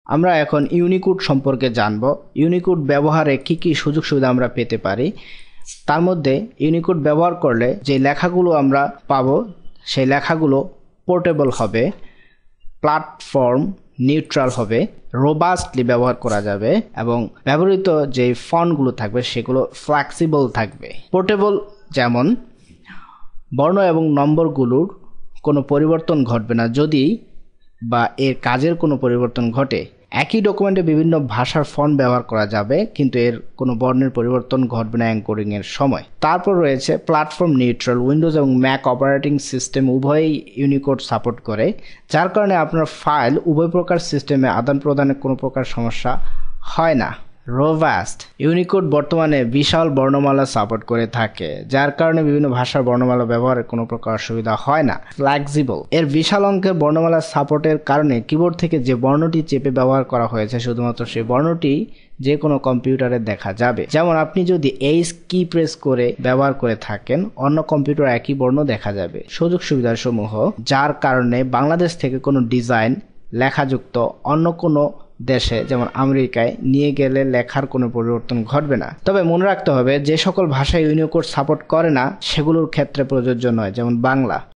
আমরা এখন ইউনিকোড সম্পর্কে জানব। ইউনিকোড ব্যবহারে কি কি সুযোগ সুবিধা আমরা পেতে পারি। তার মধ্যে ইউনিকোড ব্যবহার করলে যে লেখাগুলো আমরা পাবো সেই লেখাগুলো পোর্টেবল হবে, প্ল্যাটফর্ম নিউট্রাল হবে, রোবাস্টলি ব্যবহার করা যাবে এবং ব্যবহৃত যে ফন্টগুলো থাকবে সেগুলো ফ্লেক্সিবল থাকবে। পোর্টেবল যেমন বর্ণ এবং নম্বরগুলোর কোনো পরিবর্তন ঘটবে না যদি বা এর কাজের কোনো পরিবর্তন ঘটে। একই ডকুমেন্টে বিভিন্ন ভাষার ফন্ট ব্যবহার করা যাবে কিন্তু এর কোনো বর্ণের পরিবর্তন ঘটবে না অ্যাঙ্করিং এর সময়। তারপর রয়েছে প্ল্যাটফর্ম নিউট্রাল। উইন্ডোজ এবং ম্যাক অপারেটিং সিস্টেম উভয়ই ইউনিকোড সাপোর্ট করে, যার কারণে আপনার ফাইল উভয় প্রকার সিস্টেমে আদান প্রদানে কোনো প্রকার সমস্যা হয় না। রোবাস্ট। ইউনিকোড বর্তমানে বিশাল বর্ণমালা সাপোর্ট করে থাকে, যার কারণে বিভিন্ন ভাষার বর্ণমালা ব্যবহারের কোনো প্রকার অসুবিধা হয় না। ফ্লেক্সিবল। এর বিশাল অঙ্কের বর্ণমালা সাপোর্টের কারণে কিবোর্ড থেকে যে বর্ণটি চেপে ব্যবহার করা হয়েছে শুধুমাত্র সেই বর্ণটি যে কোনো কম্পিউটারে দেখা যাবে। যেমন আপনি যদি এইচ কি প্রেস করে ব্যবহার করে থাকেন অন্য কম্পিউটার একই বর্ণ দেখা যাবে। সুযোগ সুবিধাসমূহ, যার কারণে বাংলাদেশ থেকে কোনো ডিজাইন লেখাযুক্ত অন্য কোনো দেশে যেমন আমেরিকায় নিয়ে গেলে লেখার কোনো পরিবর্তন ঘটবে না। তবে মনে রাখতে হবে যে সকল ভাষা ইউনিকোড সাপোর্ট করে না সেগুলোর ক্ষেত্রে প্রযোজ্য নয়, যেমন বাংলা।